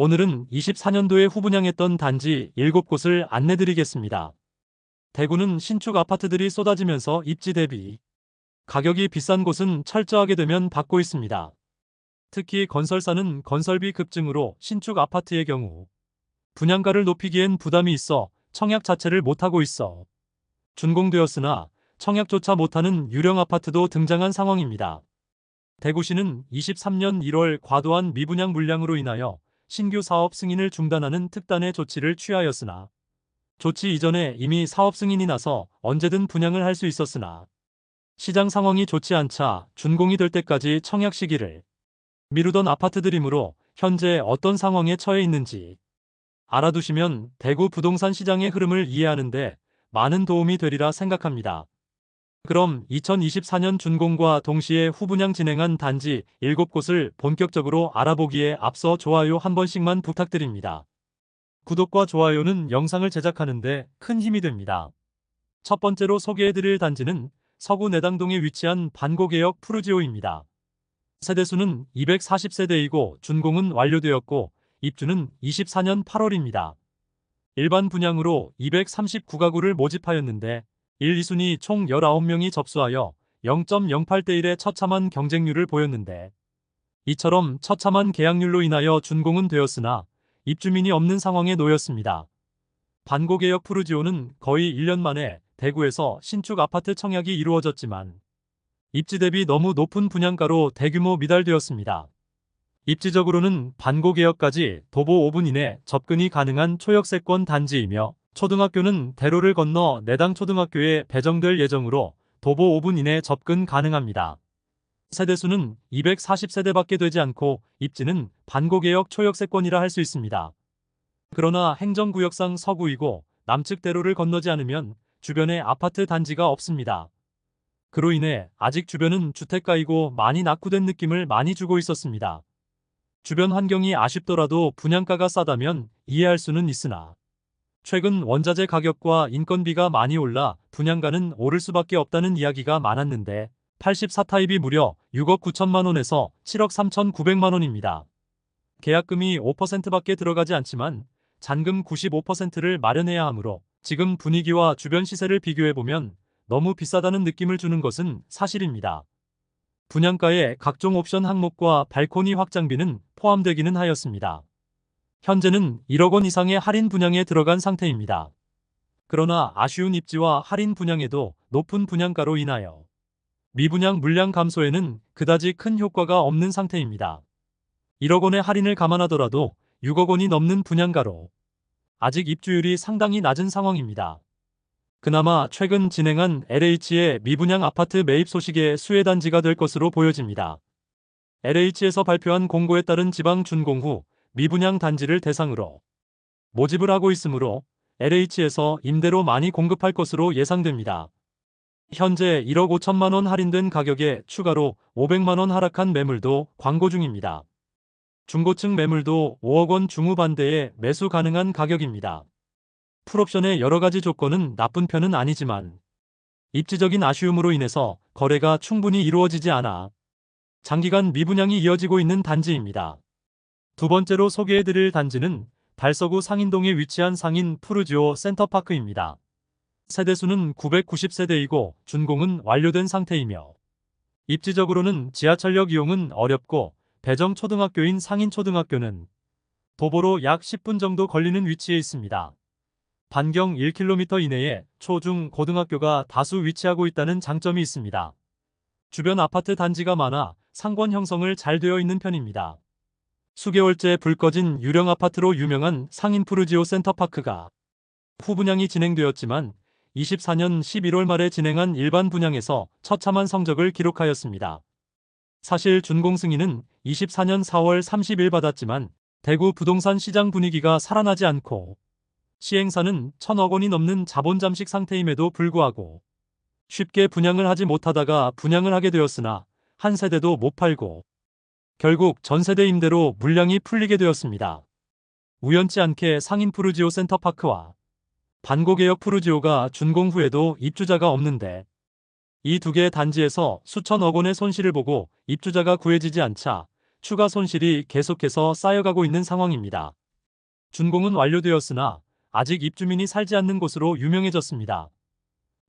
오늘은 24년도에 후분양했던 단지 7곳을 안내드리겠습니다. 대구는 신축 아파트들이 쏟아지면서 입지 대비 가격이 비싼 곳은 철저하게 되면 받고 있습니다. 특히 건설사는 건설비 급증으로 신축 아파트의 경우 분양가를 높이기엔 부담이 있어 청약 자체를 못하고 있어 준공되었으나 청약조차 못하는 유령 아파트도 등장한 상황입니다. 대구시는 23년 1월 과도한 미분양 물량으로 인하여 신규 사업 승인을 중단하는 특단의 조치를 취하였으나 조치 이전에 이미 사업 승인이 나서 언제든 분양을 할 수 있었으나 시장 상황이 좋지 않자 준공이 될 때까지 청약 시기를 미루던 아파트들이므로 현재 어떤 상황에 처해 있는지 알아두시면 대구 부동산 시장의 흐름을 이해하는 데 많은 도움이 되리라 생각합니다. 그럼 2024년 준공과 동시에 후분양 진행한 단지 7곳을 본격적으로 알아보기에 앞서 좋아요 한 번씩만 부탁드립니다. 구독과 좋아요는 영상을 제작하는데 큰 힘이 됩니다. 첫 번째로 소개해드릴 단지는 서구 내당동에 위치한 반고개역 푸르지오입니다. 세대수는 240세대이고 준공은 완료되었고 입주는 24년 8월입니다. 일반 분양으로 239가구를 모집하였는데 1, 2순위 총 19명이 접수하여 0.08대 1의 처참한 경쟁률을 보였는데 이처럼 처참한 계약률로 인하여 준공은 되었으나 입주민이 없는 상황에 놓였습니다. 반고개역 푸르지오는 거의 1년 만에 대구에서 신축 아파트 청약이 이루어졌지만 입지 대비 너무 높은 분양가로 대규모 미달되었습니다. 입지적으로는 반고개역까지 도보 5분 이내 접근이 가능한 초역세권 단지이며 초등학교는 대로를 건너 내당초등학교에 배정될 예정으로 도보 5분 이내 접근 가능합니다. 세대수는 240세대밖에 되지 않고 입지는 반고개역 초역세권이라 할 수 있습니다. 그러나 행정구역상 서구이고 남측 대로를 건너지 않으면 주변에 아파트 단지가 없습니다. 그로 인해 아직 주변은 주택가이고 많이 낙후된 느낌을 많이 주고 있었습니다. 주변 환경이 아쉽더라도 분양가가 싸다면 이해할 수는 있으나 최근 원자재 가격과 인건비가 많이 올라 분양가는 오를 수밖에 없다는 이야기가 많았는데 84타입이 무려 6억 9천만 원에서 7억 3천9백만 원입니다. 계약금이 5%밖에 들어가지 않지만 잔금 95%를 마련해야 하므로 지금 분위기와 주변 시세를 비교해보면 너무 비싸다는 느낌을 주는 것은 사실입니다. 분양가에 각종 옵션 항목과 발코니 확장비는 포함되기는 하였습니다. 현재는 1억 원 이상의 할인 분양에 들어간 상태입니다. 그러나 아쉬운 입지와 할인 분양에도 높은 분양가로 인하여 미분양 물량 감소에는 그다지 큰 효과가 없는 상태입니다. 1억 원의 할인을 감안하더라도 6억 원이 넘는 분양가로 아직 입주율이 상당히 낮은 상황입니다. 그나마 최근 진행한 LH의 미분양 아파트 매입 소식의 수혜단지가 될 것으로 보여집니다. LH에서 발표한 공고에 따른 지방 준공 후 미분양 단지를 대상으로 모집을 하고 있으므로 LH에서 임대로 많이 공급할 것으로 예상됩니다. 현재 1억 5천만 원 할인된 가격에 추가로 500만 원 하락한 매물도 광고 중입니다. 중고층 매물도 5억 원 중후반대에 매수 가능한 가격입니다. 풀옵션의 여러가지 조건은 나쁜 편은 아니지만 입지적인 아쉬움으로 인해서 거래가 충분히 이루어지지 않아 장기간 미분양이 이어지고 있는 단지입니다. 두 번째로 소개해드릴 단지는 달서구 상인동에 위치한 상인 푸르지오 센터파크입니다. 세대수는 990세대이고 준공은 완료된 상태이며 입지적으로는 지하철역 이용은 어렵고 배정 초등학교인 상인초등학교는 도보로 약 10분 정도 걸리는 위치에 있습니다. 반경 1km 이내에 초, 중, 고등학교가 다수 위치하고 있다는 장점이 있습니다. 주변 아파트 단지가 많아 상권 형성을 잘 되어 있는 편입니다. 수개월째 불 꺼진 유령 아파트로 유명한 상인 푸르지오 센터파크가 후분양이 진행되었지만 24년 11월 말에 진행한 일반 분양에서 처참한 성적을 기록하였습니다. 사실 준공 승인은 24년 4월 30일 받았지만 대구 부동산 시장 분위기가 살아나지 않고 시행사는 1,000억 원이 넘는 자본 잠식 상태임에도 불구하고 쉽게 분양을 하지 못하다가 분양을 하게 되었으나 한 세대도 못 팔고 결국 전세대 임대로 물량이 풀리게 되었습니다. 우연치 않게 상인 푸르지오 센터파크와 반고개역 푸르지오가 준공 후에도 입주자가 없는데 이 두 개의 단지에서 수천억 원의 손실을 보고 입주자가 구해지지 않자 추가 손실이 계속해서 쌓여가고 있는 상황입니다. 준공은 완료되었으나 아직 입주민이 살지 않는 곳으로 유명해졌습니다.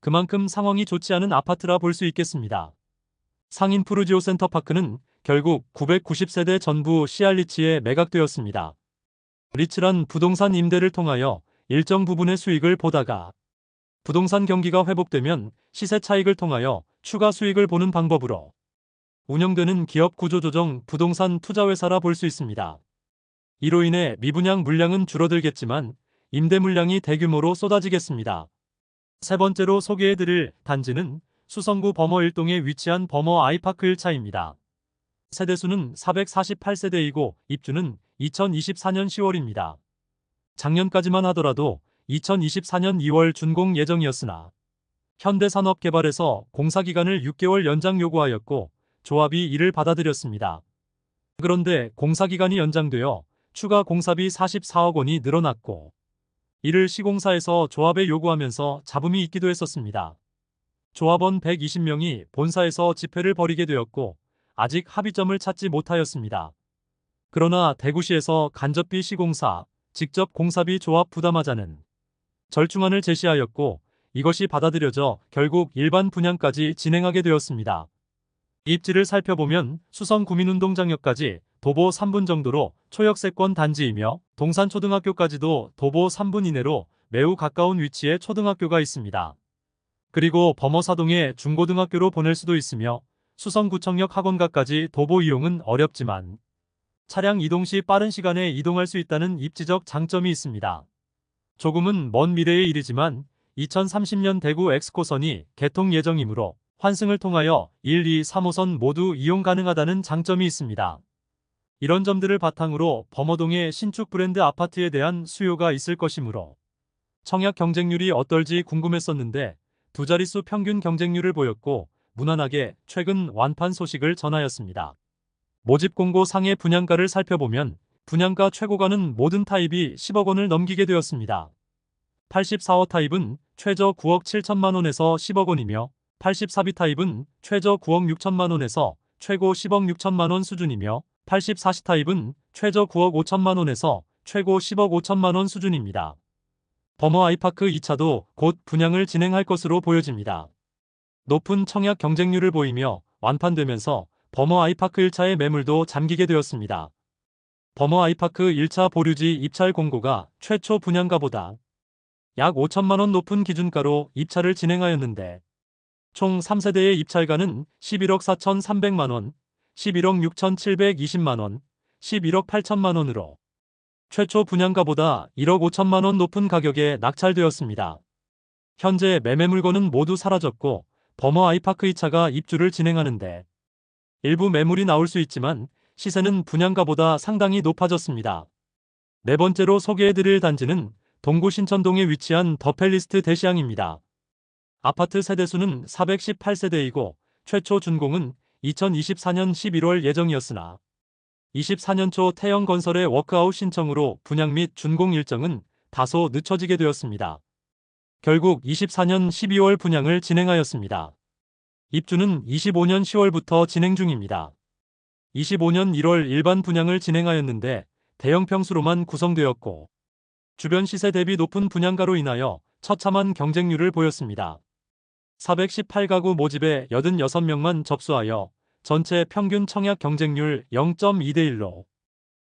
그만큼 상황이 좋지 않은 아파트라 볼 수 있겠습니다. 상인 푸르지오 센터파크는 결국 990세대 전부 시알리치에 매각되었습니다. 리츠란 부동산 임대를 통하여 일정 부분의 수익을 보다가 부동산 경기가 회복되면 시세 차익을 통하여 추가 수익을 보는 방법으로 운영되는 기업 구조조정 부동산 투자회사라 볼 수 있습니다. 이로 인해 미분양 물량은 줄어들겠지만 임대 물량이 대규모로 쏟아지겠습니다. 세 번째로 소개해드릴 단지는 수성구 범어 1동에 위치한 범어 아이파크 1차입니다. 세대수는 448세대이고 입주는 2024년 10월입니다. 작년까지만 하더라도 2024년 2월 준공 예정이었으나 현대산업개발에서 공사기간을 6개월 연장 요구하였고 조합이 이를 받아들였습니다. 그런데 공사기간이 연장되어 추가 공사비 44억 원이 늘어났고 이를 시공사에서 조합에 요구하면서 잡음이 있기도 했었습니다. 조합원 120명이 본사에서 집회를 벌이게 되었고 아직 합의점을 찾지 못하였습니다. 그러나 대구시에서 간접비 시공사, 직접 공사비 조합 부담하자는 절충안을 제시하였고 이것이 받아들여져 결국 일반 분양까지 진행하게 되었습니다. 입지를 살펴보면 수성 구민운동장역까지 도보 3분 정도로 초역세권 단지이며 동산초등학교까지도 도보 3분 이내로 매우 가까운 위치에 초등학교가 있습니다. 그리고 범어사동에 중고등학교로 보낼 수도 있으며 수성구청역 학원가까지 도보 이용은 어렵지만 차량 이동 시 빠른 시간에 이동할 수 있다는 입지적 장점이 있습니다. 조금은 먼 미래의 일이지만 2030년 대구 엑스코선이 개통 예정이므로 환승을 통하여 1, 2, 3호선 모두 이용 가능하다는 장점이 있습니다. 이런 점들을 바탕으로 범어동의 신축 브랜드 아파트에 대한 수요가 있을 것이므로 청약 경쟁률이 어떨지 궁금했었는데 두 자릿수 평균 경쟁률을 보였고 무난하게 최근 완판 소식을 전하였습니다. 모집 공고 상의 분양가를 살펴보면 분양가 최고가는 모든 타입이 10억 원을 넘기게 되었습니다. 84호 타입은 최저 9억 7천만 원에서 10억 원이며 84B 타입은 최저 9억 6천만 원에서 최고 10억 6천만 원 수준이며 84C 타입은 최저 9억 5천만 원에서 최고 10억 5천만 원 수준입니다. 범어 아이파크 2차도 곧 분양을 진행할 것으로 보여집니다. 높은 청약 경쟁률을 보이며 완판되면서 범어 아이파크 1차의 매물도 잠기게 되었습니다. 범어 아이파크 1차 보류지 입찰 공고가 최초 분양가보다 약 5천만 원 높은 기준가로 입찰을 진행하였는데 총 3세대의 입찰가는 11억 4,300만 원, 11억 6,720만 원, 11억 8천만 원으로 최초 분양가보다 1억 5천만 원 높은 가격에 낙찰되었습니다. 현재 매매 물건은 모두 사라졌고 범어 아이파크 2차가 입주를 진행하는데 일부 매물이 나올 수 있지만 시세는 분양가보다 상당히 높아졌습니다. 네 번째로 소개해드릴 단지는 동구 신천동에 위치한 더 팰리스트 대시양입니다. 아파트 세대수는 418세대이고 최초 준공은 2024년 11월 예정이었으나 24년 초 태영건설의 워크아웃 신청으로 분양 및 준공 일정은 다소 늦춰지게 되었습니다. 결국 24년 12월 분양을 진행하였습니다. 입주는 25년 10월부터 진행 중입니다. 25년 1월 일반 분양을 진행하였는데 대형 평수로만 구성되었고 주변 시세 대비 높은 분양가로 인하여 처참한 경쟁률을 보였습니다. 418가구 모집에 86명만 접수하여 전체 평균 청약 경쟁률 0.2대 1로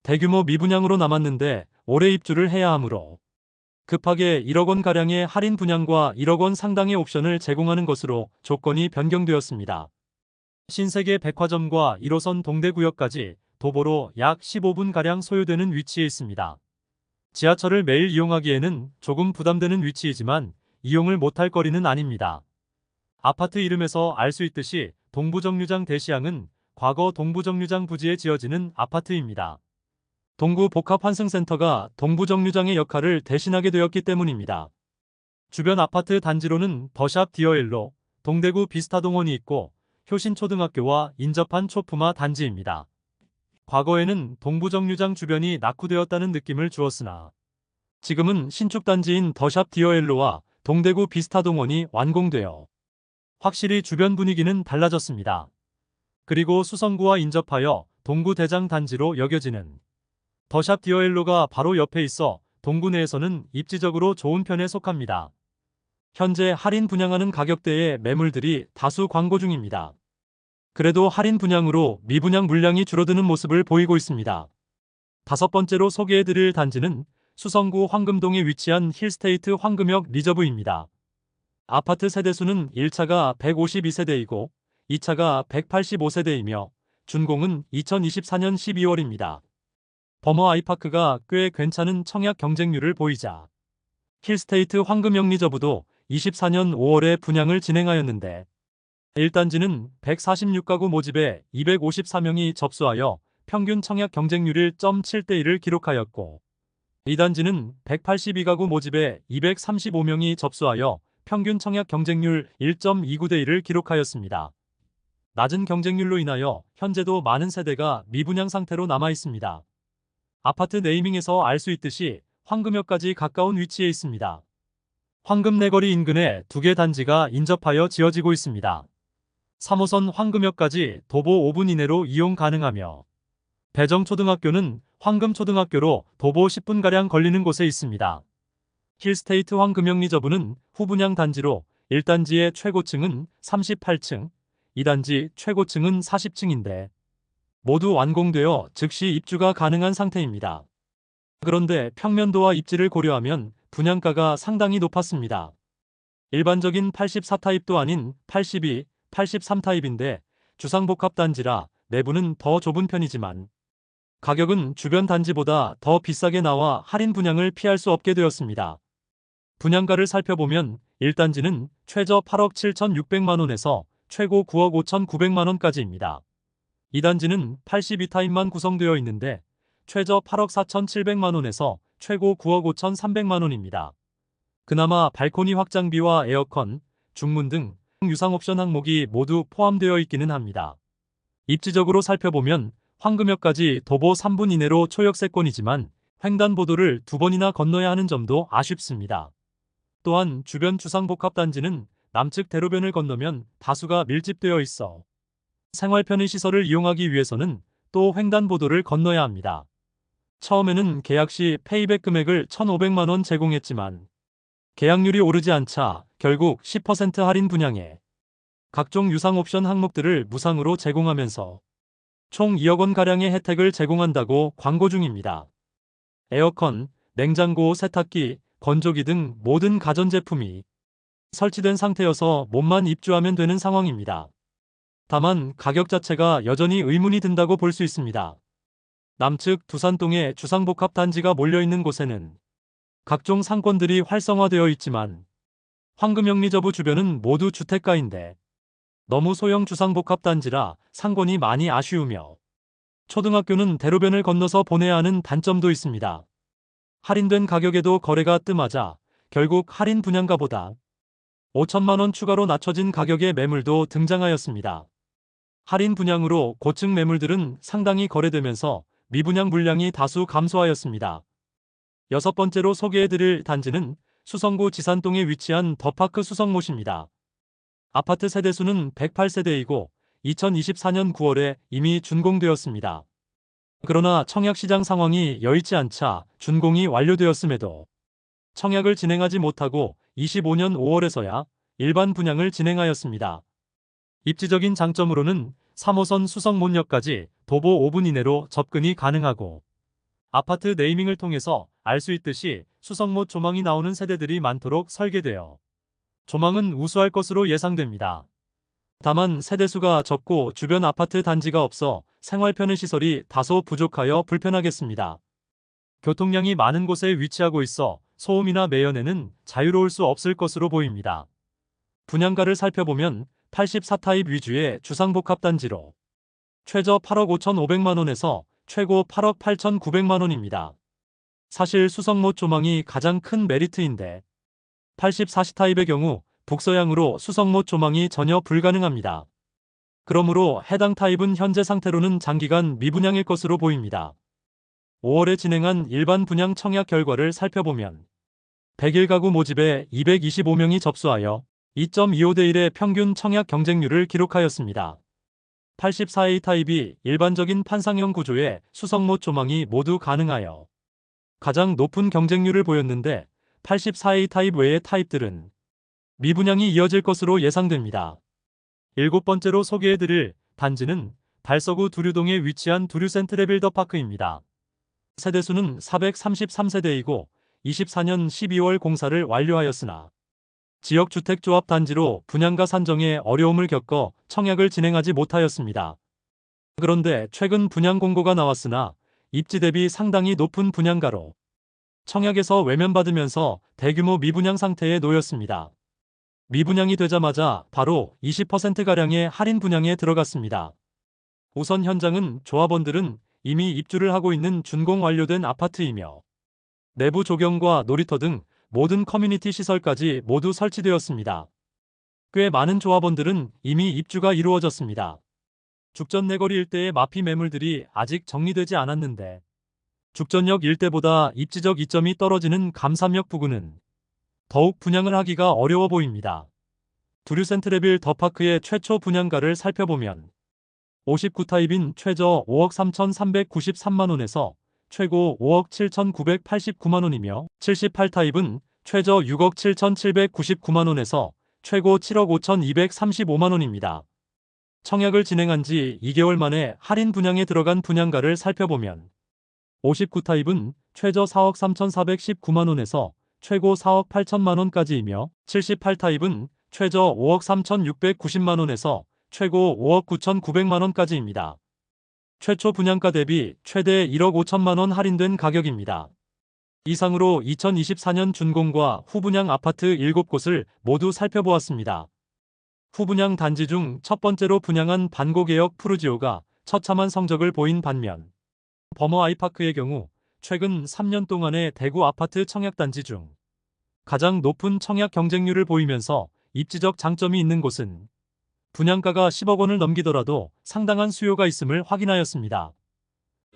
대규모 미분양으로 남았는데 올해 입주를 해야 하므로 급하게 1억 원가량의 할인 분양과 1억 원 상당의 옵션을 제공하는 것으로 조건이 변경되었습니다. 신세계 백화점과 1호선 동대구역까지 도보로 약 15분가량 소요되는 위치에 있습니다. 지하철을 매일 이용하기에는 조금 부담되는 위치이지만 이용을 못할 거리는 아닙니다. 아파트 이름에서 알 수 있듯이 동부정류장 대시양은 과거 동부정류장 부지에 지어지는 아파트입니다. 동구 복합환승센터가 동부정류장의 역할을 대신하게 되었기 때문입니다. 주변 아파트 단지로는 더샵 디어엘로, 동대구 비스타동원이 있고 효신초등학교와 인접한 초품화 단지입니다. 과거에는 동부정류장 주변이 낙후되었다는 느낌을 주었으나 지금은 신축 단지인 더샵 디어엘로와 동대구 비스타동원이 완공되어 확실히 주변 분위기는 달라졌습니다. 그리고 수성구와 인접하여 동구 대장 단지로 여겨지는 더샵 디어엘로가 바로 옆에 있어 동구 내에서는 입지적으로 좋은 편에 속합니다. 현재 할인 분양하는 가격대의 매물들이 다수 광고 중입니다. 그래도 할인 분양으로 미분양 물량이 줄어드는 모습을 보이고 있습니다. 다섯 번째로 소개해드릴 단지는 수성구 황금동에 위치한 힐스테이트 황금역 리저브입니다. 아파트 세대수는 1차가 152세대이고 2차가 185세대이며 준공은 2024년 12월입니다. 버머 아이파크가 꽤 괜찮은 청약 경쟁률을 보이자 힐스테이트 황금역 리저브도 24년 5월에 분양을 진행하였는데 1단지는 146가구 모집에 254명이 접수하여 평균 청약 경쟁률 1.7대1을 기록하였고 2단지는 182가구 모집에 235명이 접수하여 평균 청약 경쟁률 1.29대1을 기록하였습니다. 낮은 경쟁률로 인하여 현재도 많은 세대가 미분양 상태로 남아 있습니다. 아파트 네이밍에서 알 수 있듯이 황금역까지 가까운 위치에 있습니다. 황금내거리 인근에 2개 단지가 인접하여 지어지고 있습니다. 3호선 황금역까지 도보 5분 이내로 이용 가능하며 배정초등학교는 황금초등학교로 도보 10분가량 걸리는 곳에 있습니다. 힐스테이트 황금역 리저브는 후분양 단지로 1단지의 최고층은 38층, 2단지 최고층은 40층인데 모두 완공되어 즉시 입주가 가능한 상태입니다. 그런데 평면도와 입지를 고려하면 분양가가 상당히 높았습니다. 일반적인 84타입도 아닌 82, 83타입인데 주상복합 단지라 내부는 더 좁은 편이지만 가격은 주변 단지보다 더 비싸게 나와 할인 분양을 피할 수 없게 되었습니다. 분양가를 살펴보면 1단지는 최저 8억 7,600만원에서 최고 9억 5,900만원까지입니다. 2단지는 82타입만 구성되어 있는데 최저 8억 4,700만원에서 최고 9억 5,300만원입니다. 그나마 발코니 확장비와 에어컨, 중문 등 유상 옵션 항목이 모두 포함되어 있기는 합니다. 입지적으로 살펴보면 황금역까지 도보 3분 이내로 초역세권이지만 횡단보도를 2번이나 건너야 하는 점도 아쉽습니다. 또한 주변 주상복합 단지는 남측 대로변을 건너면 다수가 밀집되어 있어 생활 편의 시설을 이용하기 위해서는 또 횡단보도를 건너야 합니다. 처음에는 계약 시 페이백 금액을 1,500만원 제공했지만 계약률이 오르지 않자 결국 10% 할인 분양에 각종 유상 옵션 항목들을 무상으로 제공하면서 총 2억 원가량의 혜택을 제공한다고 광고 중입니다. 에어컨, 냉장고, 세탁기, 건조기 등 모든 가전제품이 설치된 상태여서 몸만 입주하면 되는 상황입니다. 다만 가격 자체가 여전히 의문이 든다고 볼 수 있습니다. 남측 두산동에 주상복합 단지가 몰려있는 곳에는 각종 상권들이 활성화되어 있지만 황금역 리저브 주변은 모두 주택가인데 너무 소형 주상복합 단지라 상권이 많이 아쉬우며 초등학교는 대로변을 건너서 보내야 하는 단점도 있습니다. 할인된 가격에도 거래가 뜸하자 결국 할인 분양가보다 5천만원 추가로 낮춰진 가격의 매물도 등장하였습니다. 할인 분양으로 고층 매물들은 상당히 거래되면서 미분양 물량이 다수 감소하였습니다. 여섯 번째로 소개해드릴 단지는 수성구 지산동에 위치한 더파크 수성못입니다. 아파트 세대수는 108세대이고 2024년 9월에 이미 준공되었습니다. 그러나 청약시장 상황이 여의치 않자 준공이 완료되었음에도 청약을 진행하지 못하고 25년 5월에서야 일반 분양을 진행하였습니다. 입지적인 장점으로는 3호선 수성못역까지 도보 5분 이내로 접근이 가능하고 아파트 네이밍을 통해서 알 수 있듯이 수성못 조망이 나오는 세대들이 많도록 설계되어 조망은 우수할 것으로 예상됩니다. 다만 세대수가 적고 주변 아파트 단지가 없어 생활 편의 시설이 다소 부족하여 불편하겠습니다. 교통량이 많은 곳에 위치하고 있어 소음이나 매연에는 자유로울 수 없을 것으로 보입니다. 분양가를 살펴보면 84타입 위주의 주상복합 단지로 최저 8억 5,500만원에서 최고 8억 8,900만원입니다. 사실 수성못 조망이 가장 큰 메리트인데 84타입의 경우 북서향으로 수성못 조망이 전혀 불가능합니다. 그러므로 해당 타입은 현재 상태로는 장기간 미분양일 것으로 보입니다. 5월에 진행한 일반 분양 청약 결과를 살펴보면 101가구 모집에 225명이 접수하여 2.25대1의 평균 청약 경쟁률을 기록하였습니다. 84A 타입이 일반적인 판상형 구조의 수성못 조망이 모두 가능하여 가장 높은 경쟁률을 보였는데 84A 타입 외의 타입들은 미분양이 이어질 것으로 예상됩니다. 일곱 번째로 소개해드릴 단지는 달서구 두류동에 위치한 두류 센트레빌더파크입니다. 세대수는 433세대이고 24년 12월 공사를 완료하였으나 지역주택조합 단지로 분양가 산정에 어려움을 겪어 청약을 진행하지 못하였습니다. 그런데 최근 분양 공고가 나왔으나 입지 대비 상당히 높은 분양가로 청약에서 외면받으면서 대규모 미분양 상태에 놓였습니다. 미분양이 되자마자 바로 20%가량의 할인 분양에 들어갔습니다. 우선 현장은 조합원들은 이미 입주를 하고 있는 준공 완료된 아파트이며 내부 조경과 놀이터 등 모든 커뮤니티 시설까지 모두 설치되었습니다. 꽤 많은 조합원들은 이미 입주가 이루어졌습니다. 죽전 내거리 일대의 마피 매물들이 아직 정리되지 않았는데 죽전역 일대보다 입지적 이점이 떨어지는 감삼역 부근은 더욱 분양을 하기가 어려워 보입니다. 두류 센트레빌 더파크의 최초 분양가를 살펴보면 59타입인 최저 5억 3,393만원에서 최고 5억 7,989만원이며 78타입은 최저 6억 7,799만원에서 최고 7억 5,235만원입니다. 청약을 진행한 지 2개월 만에 할인 분양에 들어간 분양가를 살펴보면 59타입은 최저 4억 3,419만원에서 최고 4억 8천만원까지이며 78타입은 최저 5억 3,690만원에서 최고 5억 9,900만원까지입니다. 최초 분양가 대비 최대 1억 5천만원 할인된 가격입니다. 이상으로 2024년 준공과 후분양 아파트 7곳을 모두 살펴보았습니다. 후분양 단지 중 첫 번째로 분양한 반고개역 푸르지오가 처참한 성적을 보인 반면 버머 아이파크의 경우 최근 3년 동안의 대구 아파트 청약단지 중 가장 높은 청약 경쟁률을 보이면서 입지적 장점이 있는 곳은 분양가가 10억 원을 넘기더라도 상당한 수요가 있음을 확인하였습니다.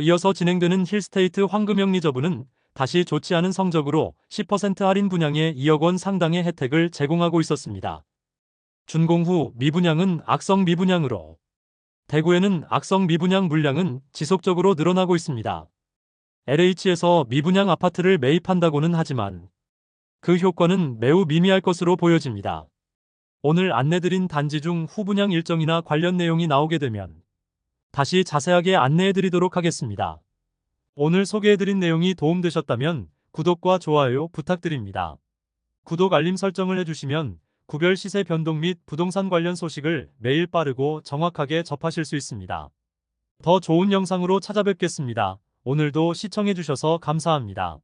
이어서 진행되는 힐스테이트 황금영 리저브는 다시 좋지 않은 성적으로 10% 할인 분양에 2억 원 상당의 혜택을 제공하고 있었습니다. 준공 후 미분양은 악성 미분양으로 대구에는 악성 미분양 물량은 지속적으로 늘어나고 있습니다. LH에서 미분양 아파트를 매입한다고는 하지만 그 효과는 매우 미미할 것으로 보여집니다. 오늘 안내드린 단지 중 후분양 일정이나 관련 내용이 나오게 되면 다시 자세하게 안내해드리도록 하겠습니다. 오늘 소개해드린 내용이 도움되셨다면 구독과 좋아요 부탁드립니다. 구독 알림 설정을 해주시면 구별 시세 변동 및 부동산 관련 소식을 매일 빠르고 정확하게 접하실 수 있습니다. 더 좋은 영상으로 찾아뵙겠습니다. 오늘도 시청해주셔서 감사합니다.